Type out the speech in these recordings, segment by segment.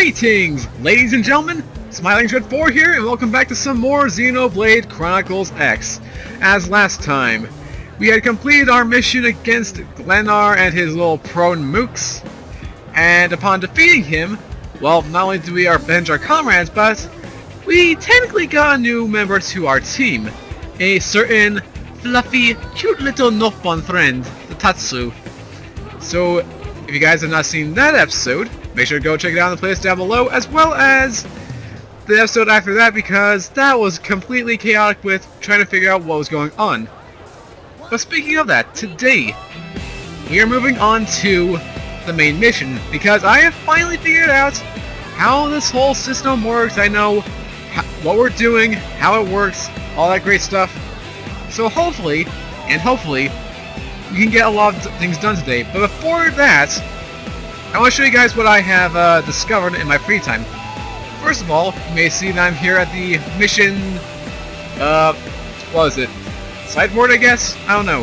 Greetings, ladies and gentlemen! Smiling Dread 4 here, and welcome back to some more Xenoblade Chronicles X. As last time, we had completed our mission against Glenar and his little prone mooks, and upon defeating him, well, not only did we avenge our comrades, but we technically got a new member to our team, a certain fluffy, cute little Nopon friend, the Tatsu. So, if you guys have not seen that episode, make sure to go check it out in the playlist down below, as well as the episode after that, because that was completely chaotic with trying to figure out what was going on. But speaking of that, today, we are moving on to the main mission, because I have finally figured out how this whole system works. I know what we're doing, how it works, all that great stuff. So hopefully, we can get a lot of things done today. But before that, I want to show you guys what I have discovered in my free time. First of all, you may see that I'm here at the mission, what is it? Sideboard, I guess? I don't know.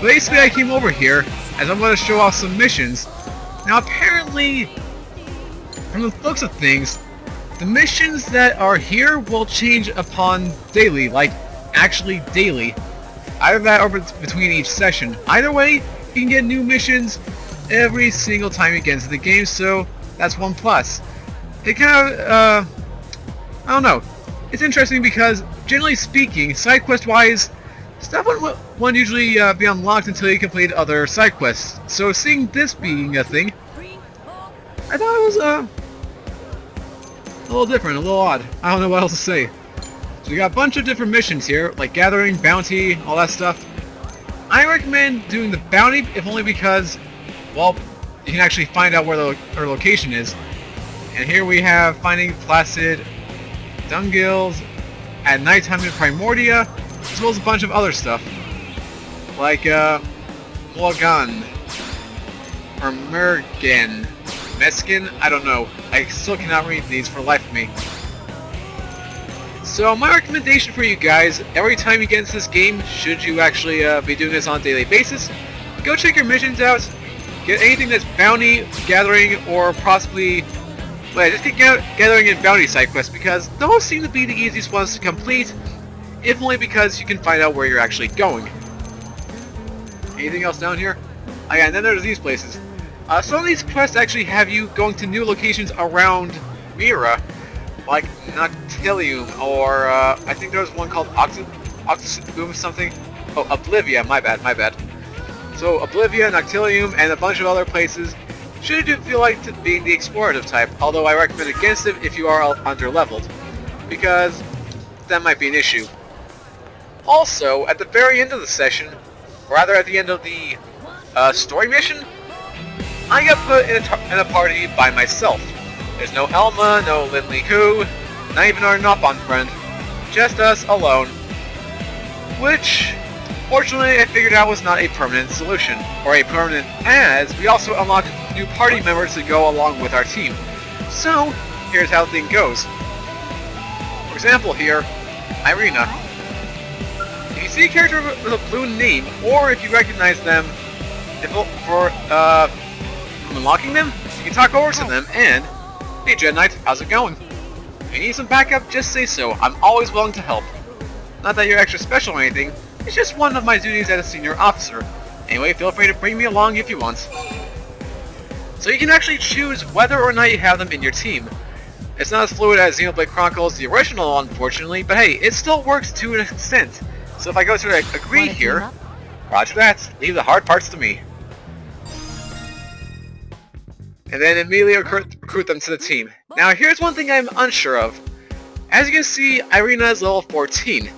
Basically, I came over here as I'm going to show off some missions. Now, apparently, from the looks of things, the missions that are here will change upon daily, like, actually daily. Either that or between each session. Either way, you can get new missions every single time you get into the game, so that's one plus. It kind of, I don't know. It's interesting because, generally speaking, side quest wise, stuff wouldn't usually be unlocked until you complete other side quests. So seeing this being a thing, I thought it was a little different, a little odd. I don't know what else to say. So we got a bunch of different missions here, like gathering, bounty, all that stuff. I recommend doing the bounty, if only because, well, you can actually find out where our location is. And here we have finding placid dungills at nighttime in Primordia, as well as a bunch of other stuff. Like, Morgan, or Mergen, Meskin, I don't know. I still cannot read these for the life of me. So my recommendation for you guys, every time you get into this game, should you actually be doing this on a daily basis, go check your missions out, get anything that's bounty, gathering, or possibly, well, just get gathering and bounty side quests, because those seem to be the easiest ones to complete, if only because you can find out where you're actually going. Anything else down here? Oh yeah, and then there's these places. Some of these quests actually have you going to new locations around Mira, like Noctilium, or I think there was one called Oxboom something. Oh, Oblivia, my bad. So Oblivia, Noctilium, and a bunch of other places should you feel like being the explorative type, although I recommend against it if you are under-leveled, because that might be an issue. Also, at the very end of the session, or rather at the end of the story mission, I got put in a party by myself. There's no Elma, no Lindley Hu, not even our Nopon friend, just us alone. Which, fortunately, I figured out was not a permanent solution, or a permanent, as we also unlocked new party members to go along with our team. So, here's how the thing goes. For example here, Irina. If you see a character with a blue name, or if you recognize them for unlocking them, you can talk over to them and, "Hey Jedi Knight, how's it going? If you need some backup, just say so. I'm always willing to help. Not that you're extra special or anything, it's just one of my duties as a senior officer. Anyway, feel free to bring me along if you want." So you can actually choose whether or not you have them in your team. It's not as fluid as Xenoblade Chronicles, the original, unfortunately, but hey, it still works to an extent. So if I go to agree here, roger that, leave the hard parts to me. And then immediately recruit them to the team. Now here's one thing I'm unsure of. As you can see, Irina is level 14.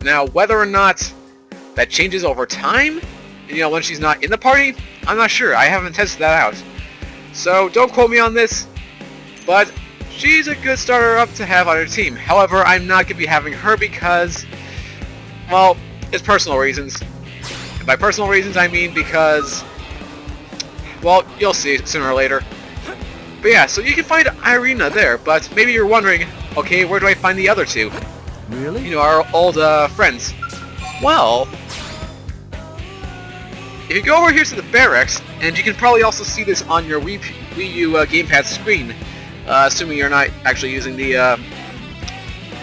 Now whether or not that changes over time, when she's not in the party, I'm not sure. I haven't tested that out. So don't quote me on this, but she's a good starter up to have on your team. However, I'm not going to be having her because, well, it's personal reasons. And by personal reasons, I mean because, well, you'll see sooner or later. But yeah, so you can find Irina there, but maybe you're wondering, okay, where do I find the other two? Really? Our old friends. Well, if you go over here to the barracks, and you can probably also see this on your Wii Wii U gamepad screen, assuming you're not actually using the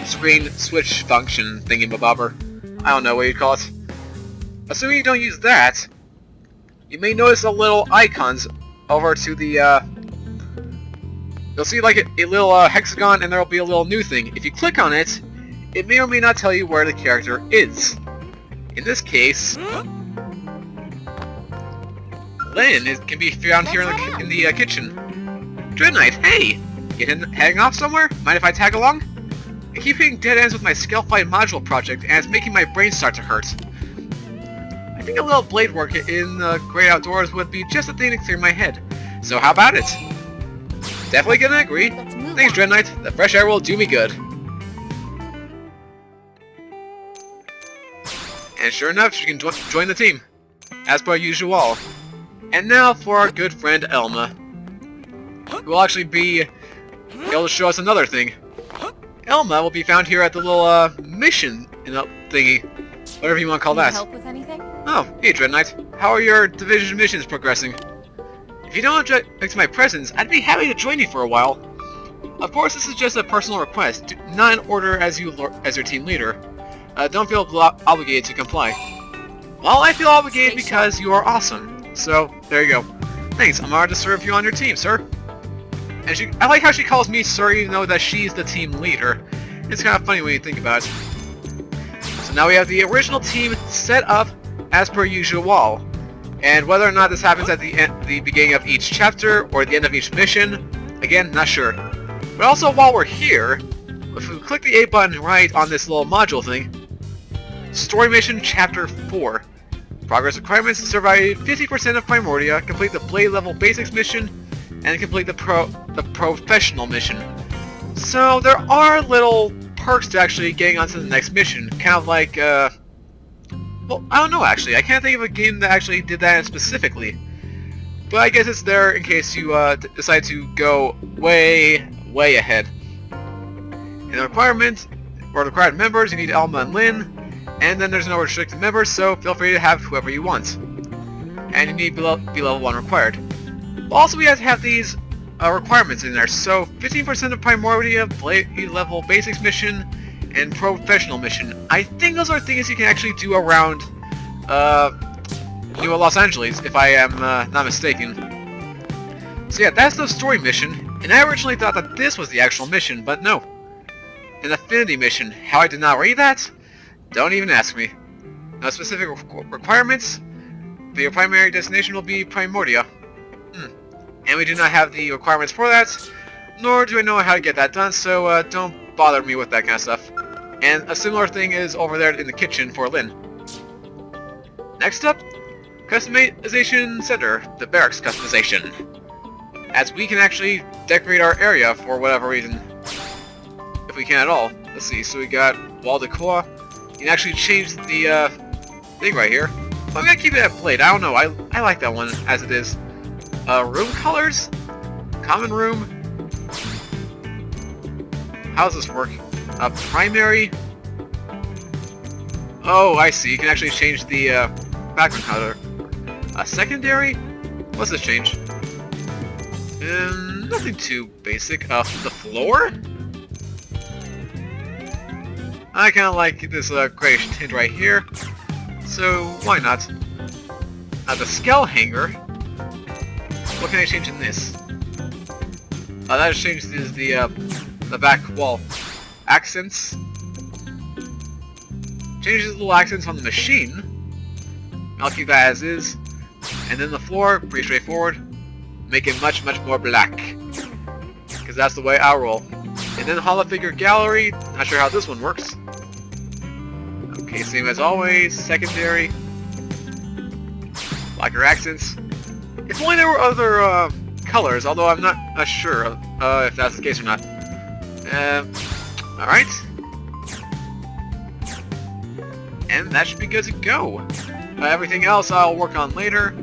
screen switch function thingy-mabobber. I don't know what you call it. Assuming you don't use that, you may notice the little icons over to the, you'll see like a little hexagon, and there'll be a little new thing. If you click on it, it may or may not tell you where the character is. In this case, Lynn can be found here in the kitchen. Dread Knight, hey! Heading off somewhere? Mind if I tag along? I keep hitting dead ends with my Scale-Fight module project, and it's making my brain start to hurt. I think a little blade work in the great outdoors would be just the thing to clear my head. So how about it? Definitely gonna agree. Thanks, Dread Knight. The fresh air will do me good. And sure enough, she can join the team, as per usual. And now for our good friend Elma, who will actually be able to show us another thing. Elma will be found here at the little mission thingy, whatever you want to call that. Help with anything? Oh, hey Dread Knight, how are your division missions progressing? If you don't object to my presence, I'd be happy to join you for a while. Of course, this is just a personal request, not in order as your team leader. Don't feel obligated to comply. Well, I feel obligated because you are awesome. So, there you go. Thanks, I'm honored to serve you on your team, sir. And I like how she calls me sir, even though that she's the team leader. It's kind of funny when you think about it. So now we have the original team set up as per usual. And whether or not this happens at the beginning of each chapter or the end of each mission, again, not sure. But also, while we're here, if we click the A button right on this little module thing, Story Mission Chapter 4. Progress requirements: survive 50% of Primordia, complete the Blade Level Basics mission, and complete the Probe-Fessional mission. So there are little perks to actually getting onto the next mission, kind of like, well, I don't know actually. I can't think of a game that actually did that specifically. But I guess it's there in case you decide to go way ahead. In the requirement, or the required members, you need Elma and Lynn. And then there's no restricted members, so feel free to have whoever you want. And you need be level 1 required. Also, we have to have these requirements in there. So 15% of Primordia, Blade Level Basics mission, and Probe-Fessional mission. I think those are things you can actually do around New Los Angeles, if I am not mistaken. So yeah, that's the story mission. And I originally thought that this was the actual mission, but no. An affinity mission. How I did not read that? Don't even ask me. No specific requirements. The primary destination will be Primordia. And we do not have the requirements for that, nor do I know how to get that done, so don't bother me with that kind of stuff. And a similar thing is over there in the kitchen for Lynn. Next up, Customization Center, the barracks customization. As we can actually decorate our area for whatever reason. If we can at all. Let's see, so we got wall decor. You can actually change the thing right here. I'm gonna keep it at Blade. I don't know. I like that one as it is. Room colors? Common room? How does this work? Primary? Oh, I see. You can actually change the background color. Secondary? What's this change? Nothing too basic. The floor? I kind of like this grayish tint right here, so why not? The skull hanger. What can I change in this? That changes the back wall accents. Changes the little accents on the machine. I'll keep that as is. And then the floor, pretty straightforward. Make it much more black, because that's the way I'll roll. And then the Holo Figure Gallery. Not sure how this one works. Okay, same as always. Secondary. Blacker accents. If only there were other colors, although I'm not sure if that's the case or not. Alright. And that should be good to go. Everything else I'll work on later.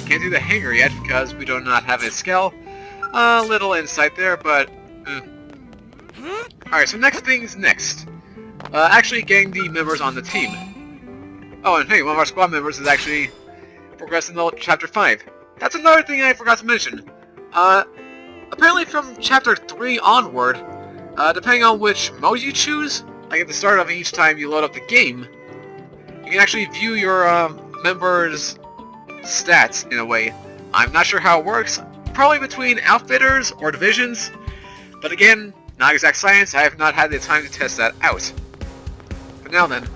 Can't do the hanger yet because we do not have a scale. A little insight there, but... Alright, so next thing's next. Actually getting the members on the team. Oh, and hey, one of our squad members is actually progressing to Chapter 5. That's another thing I forgot to mention. apparently from Chapter 3 onward, depending on which mode you choose, like at the start of each time you load up the game, you can actually view your members' stats in a way. I'm not sure how it works, probably between outfitters or divisions, but again, not exact science, I have not had the time to test that out. But now then,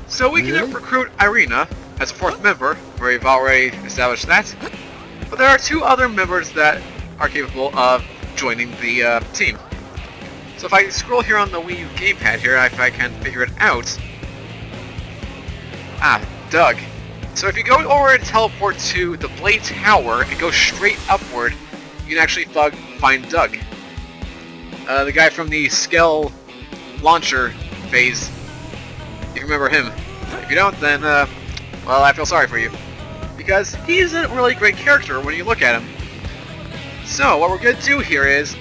so we can recruit Irina as a 4th member, where we've already established that, but there are 2 other members that are capable of joining the team. So if I scroll here on the Wii U gamepad here, if I can figure it out. Doug. So if you go over and teleport to the Blade Tower and go straight upward, you can actually find Doug. The guy from the Skell launcher phase. You remember him. If you don't, then, well, I feel sorry for you. Because he's a really great character when you look at him. So, what we're going to do here is,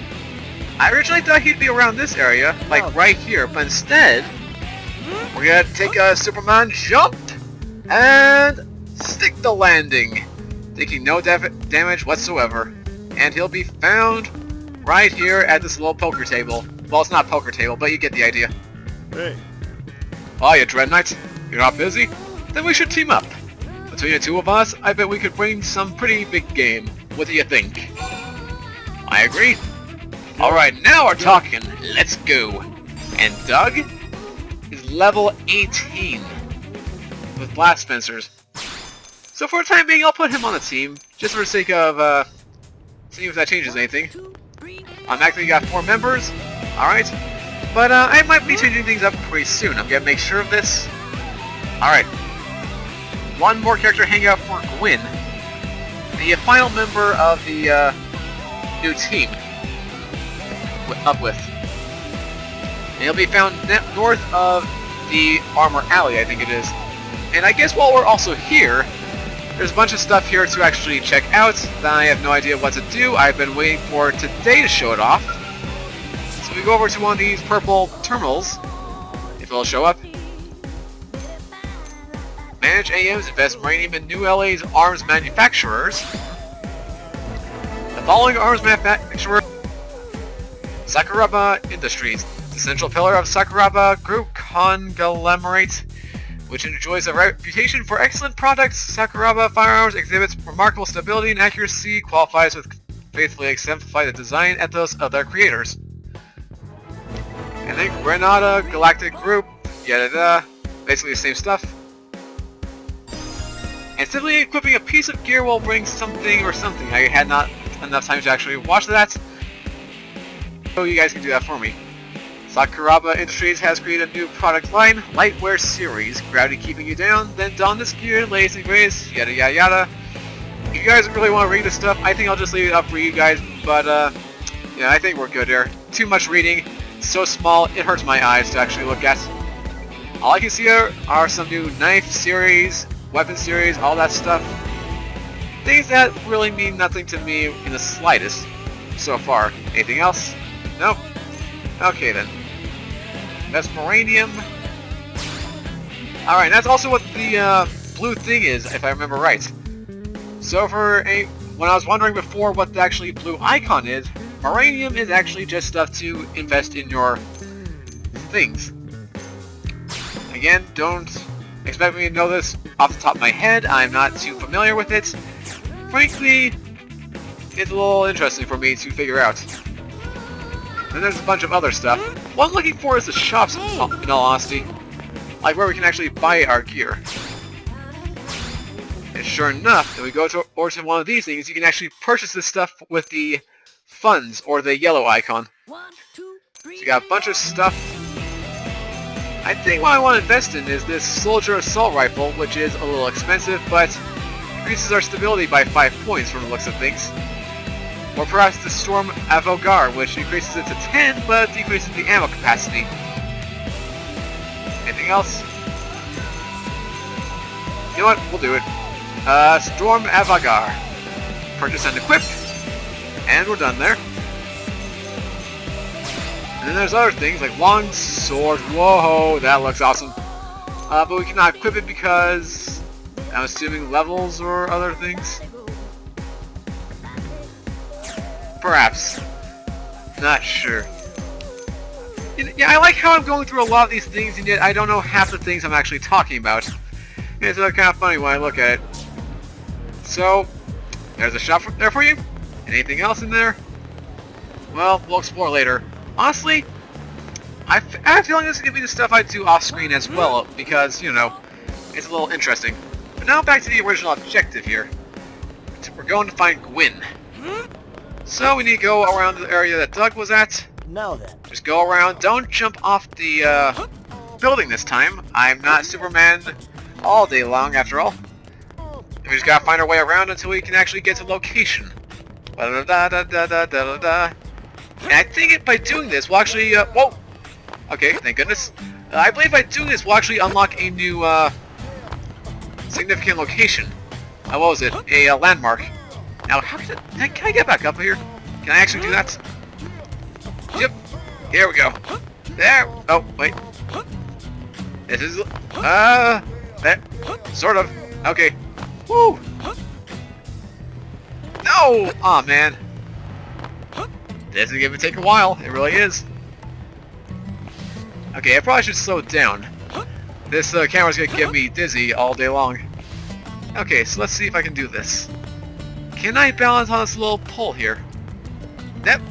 I originally thought he'd be around this area, like right here, but instead, we're going to take a Superman jump and stick the landing, taking no damage whatsoever. And he'll be found right here at this little poker table. Well, it's not a poker table, but you get the idea. Hey. Oh, you Dread Knights? You're not busy? Then we should team up. Between the 2 of us, I bet we could bring some pretty big game. What do you think? I agree. Alright, now we're talking. Let's go. And Doug is level 18 with blast fencers. So for the time being, I'll put him on the team, just for the sake of seeing if that changes anything. I'm actually got 4 members. Alright. But I might be changing things up pretty soon. I'm gonna make sure of this. Alright. 1 more character hangout for Gwyn, the final member of the new team. Up with. And he'll be found north of the Armor Alley, I think it is. And I guess while we're also here, there's a bunch of stuff here to actually check out that I have no idea what to do. I've been waiting for today to show it off. So we go over to one of these purple terminals, if it'll show up. Manage AMs, invest uranium in New LA's arms manufacturers. The following arms manufacturer: Sakuraba Industries, the central pillar of Sakuraba Group conglomerate, which enjoys a reputation for excellent products. Sakuraba Firearms exhibits remarkable stability and accuracy, qualifies with faithfully exemplify the design ethos of their creators. And then Granada Galactic Group, yada, basically the same stuff. And simply equipping a piece of gear will bring something or something. I had not enough time to actually watch that, so you guys can do that for me. Sakuraba Industries has created a new product line, Lightwear Series, gravity keeping you down, then don this gear, latest and greatest, yada yada yada. If you guys really want to read this stuff, I think I'll just leave it up for you guys, but yeah, I think we're good here. Too much reading, so small, it hurts my eyes to actually look at. All I can see are some new knife series, weapon series, all that stuff. Things that really mean nothing to me in the slightest so far. Anything else? Nope. Okay then. That's Moranium. Alright, that's also what the blue thing is, if I remember right. So when I was wondering before what the actually blue icon is, Moranium is actually just stuff to invest in your things. Again, don't expect me to know this off the top of my head. I'm not too familiar with it. Frankly, it's a little interesting for me to figure out. Then there's a bunch of other stuff. What I'm looking for is the shops, in all honesty. Like where we can actually buy our gear. And sure enough, if we go to one of these things, you can actually purchase this stuff with the funds, or the yellow icon. So you got a bunch of stuff. I think what I want to invest in is this Soldier Assault Rifle, which is a little expensive, but increases our stability by 5 points from the looks of things. Or perhaps the Storm Avogar, which increases it to 10, but decreases the ammo capacity. Anything else? You know what? We'll do it. Storm Avogar. Purchase and equip. And we're done there. And then there's other things like long sword. Whoa, that looks awesome. But we cannot equip it because I'm assuming levels or other things. Perhaps. Not sure. Yeah, I like how I'm going through a lot of these things, and yet I don't know half the things I'm actually talking about. It's kind of funny when I look at it. So, there's a shop there for you. Anything else in there? Well, we'll explore later. Honestly, I have a feeling this is going to be the stuff I do off-screen as well, because, you know, it's a little interesting. But now back to the original objective here. We're going to find Gwyn. So we need to go around the area that Doug was at. Now then. Just go around. Don't jump off the building this time. I'm not Superman all day long, after all. We just gotta find our way around until we can actually get to location. And I think by doing this, we'll actually... whoa! Okay, thank goodness. I believe by doing this, we'll actually unlock a new significant location. What was it? A landmark. Now, how can I get back up here? Can I actually do that? Yep. Here we go. There. Oh, wait. This is... there. Sort of. Okay. Woo! No! Aw, man. This is gonna take a while. It really is. Okay, I probably should slow it down. This camera's gonna get me dizzy all day long. Okay, so let's see if I can do this. Can I balance on this little pole here? Yep.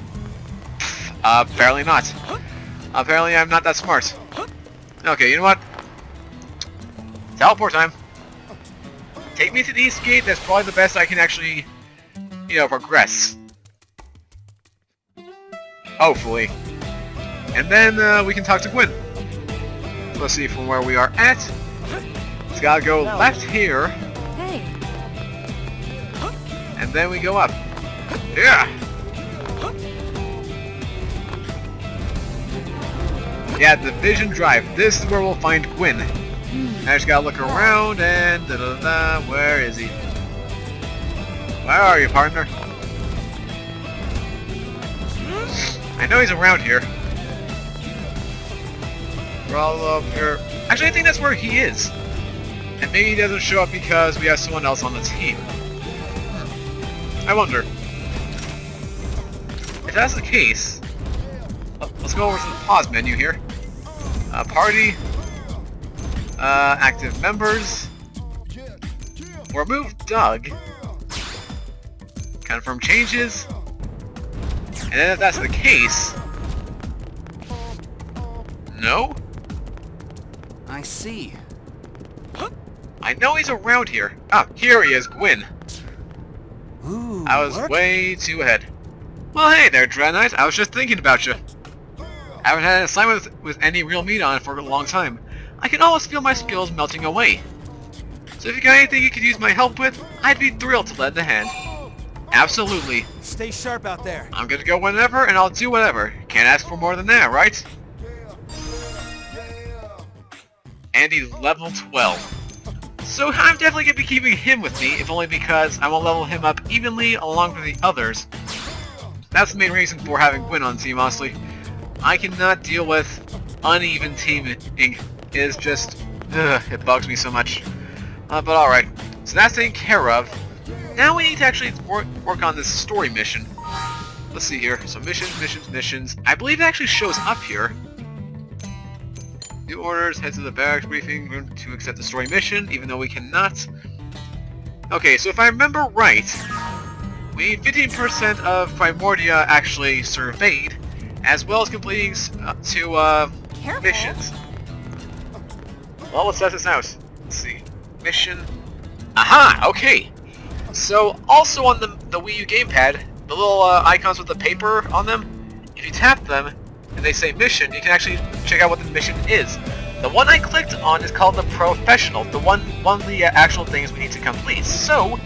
Apparently not. Apparently I'm not that smart. Okay, you know what? Teleport time. Take me to the east gate. That's probably the best I can actually, you know, progress. Hopefully. And then we can talk to Gwyn. So let's see from where we are at. It's gotta go left here. Hey. And then we go up. Yeah! Yeah, the Vision Drive. This is where we'll find Gwyn. I just gotta look around and da-da-da. Where is he? Where are you, partner? I know he's around here. We're all up here. Actually, I think that's where he is. And maybe he doesn't show up because we have someone else on the team. I wonder. If that's the case, let's go over to the pause menu here. Party. Active members. Remove Doug. Confirm changes. And then if that's the case... No? I see. I know he's around here. Ah, here he is, Gwyn. Ooh, I was way too ahead. Well, hey there, Dread Knight. I was just thinking about you. I haven't had an assignment with any real meat on it for a long time. I can almost feel my skills melting away. So if you got anything you could use my help with, I'd be thrilled to lend a hand. Absolutely. Stay sharp out there. I'm gonna go whenever, and I'll do whatever. Can't ask for more than that, right? And he's level 12. So I'm definitely gonna be keeping him with me, if only because I will level him up evenly along with the others. That's the main reason for having Gwyn on the team, honestly. I cannot deal with uneven teaming. It's just... it bugs me so much. But alright. So that's taken care of. Now we need to actually work on this story mission. Let's see here. So missions. I believe it actually shows up here. New orders, head to the barracks briefing room to accept the story mission, even though we cannot. Okay, so if I remember right, we need 15% of Primordia actually surveyed, as well as completing two missions. Well, let's test this out. Let's see. Mission. Aha! Okay! So, also on the Wii U gamepad, the little icons with the paper on them, if you tap them, and they say mission, you can actually check out what the mission is. The one I clicked on is called the Probe-Fessional, one of the actual things we need to complete. So,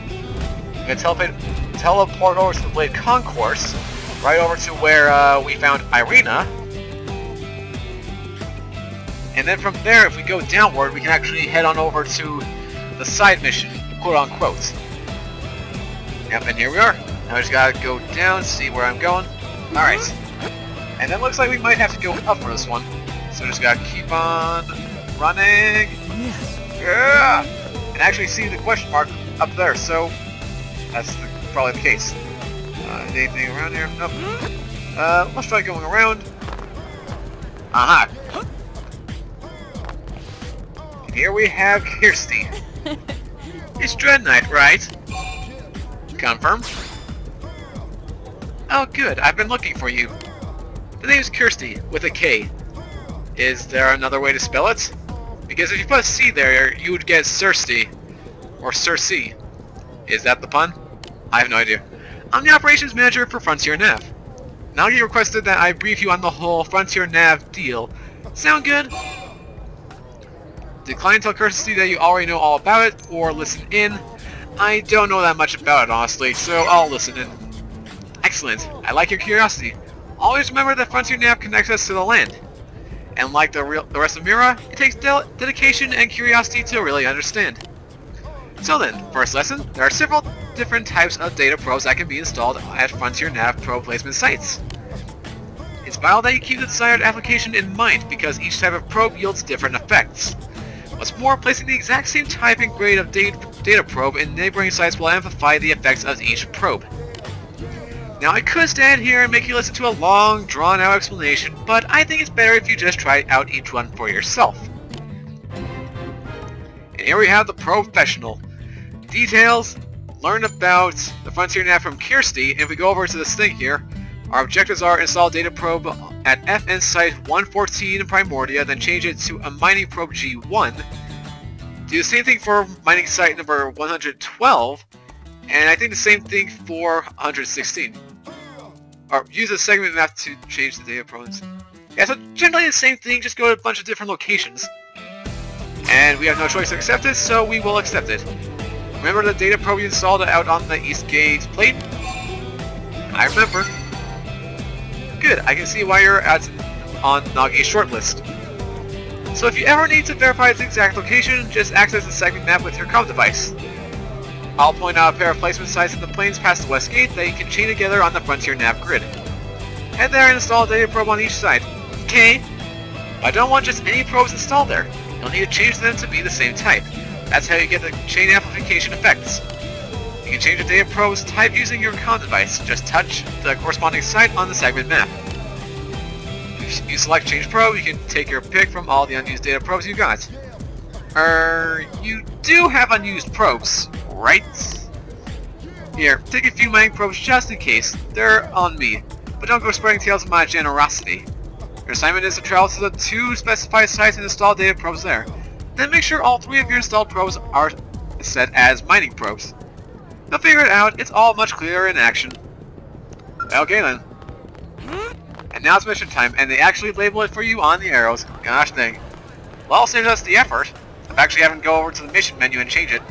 I'm going to teleport over to the Blade Concourse, right over to where we found Irina. And then from there, if we go downward, we can actually head on over to the side mission, quote-unquote. Yep, and here we are. Now I just gotta go down, see where I'm going. Alright. And then looks like we might have to go up for this one. So just gotta keep on running. Yeah! And actually see the question mark up there, so that's probably the case. Anything around here? Nope. Let's try going around. Aha! And here we have Kirsty. It's Dread Knight, right? Confirm. Oh good, I've been looking for you. The name's Kirsty, with a K. Is there another way to spell it? Because if you put a C there, you would get Cersei. Or Cersei. Is that the pun? I have no idea. I'm the operations manager for Frontier Nav. Now you requested that I brief you on the whole Frontier Nav deal. Sound good? Decline to tell Kirsty that you already know all about it, or listen in. I don't know that much about it, honestly, so I'll listen in. Excellent. I like your curiosity. Always remember that Frontier Nav connects us to the land. And like the rest of Mira, it takes dedication and curiosity to really understand. So then, first lesson, there are several different types of data probes that can be installed at Frontier Nav probe placement sites. It's vital that you keep the desired application in mind because each type of probe yields different effects. What's more, placing the exact same type and grade of data probe in neighboring sites will amplify the effects of each probe. Now I could stand here and make you listen to a long, drawn-out explanation, but I think it's better if you just try out each one for yourself. And here we have the Probe-Fessional. Details, learn about the Frontier Nav from Kirsty, and if we go over to this thing here, our objectives are install data probe at FN site 114 in Primordia, then change it to a mining probe G1. Do the same thing for mining site number 112, and I think the same thing for 116. Or use a segment map to change the data probes. Yeah, so generally the same thing, just go to a bunch of different locations. And we have no choice to accept it, so we will accept it. Remember the data probe you installed out on the East Gate plate? I remember. Good, I can see why you're on Nagi's shortlist. So if you ever need to verify its exact location, just access the segment map with your comm device. I'll point out a pair of placement sites in the plains past the West Gate that you can chain together on the Frontier Nav grid. Head there and install a data probe on each side. Okay? But I don't want just any probes installed there. You'll need to change them to be the same type. That's how you get the chain amplification effects. You can change the data probe's type using your comm device. Just touch the corresponding site on the segment map. If you select change probe, you can take your pick from all the unused data probes you got. You do have unused probes, right? Here, take a few mining probes just in case. They're on me, but don't go spreading tales of my generosity. Your assignment is to travel to the 2 specified sites and install data probes there. Then make sure all 3 of your installed probes are set as mining probes. They'll figure it out, it's all much clearer in action. Okay then. And now it's mission time, and they actually label it for you on the arrows. Gosh dang. Well, saves us the effort of actually having to go over to the mission menu and change it.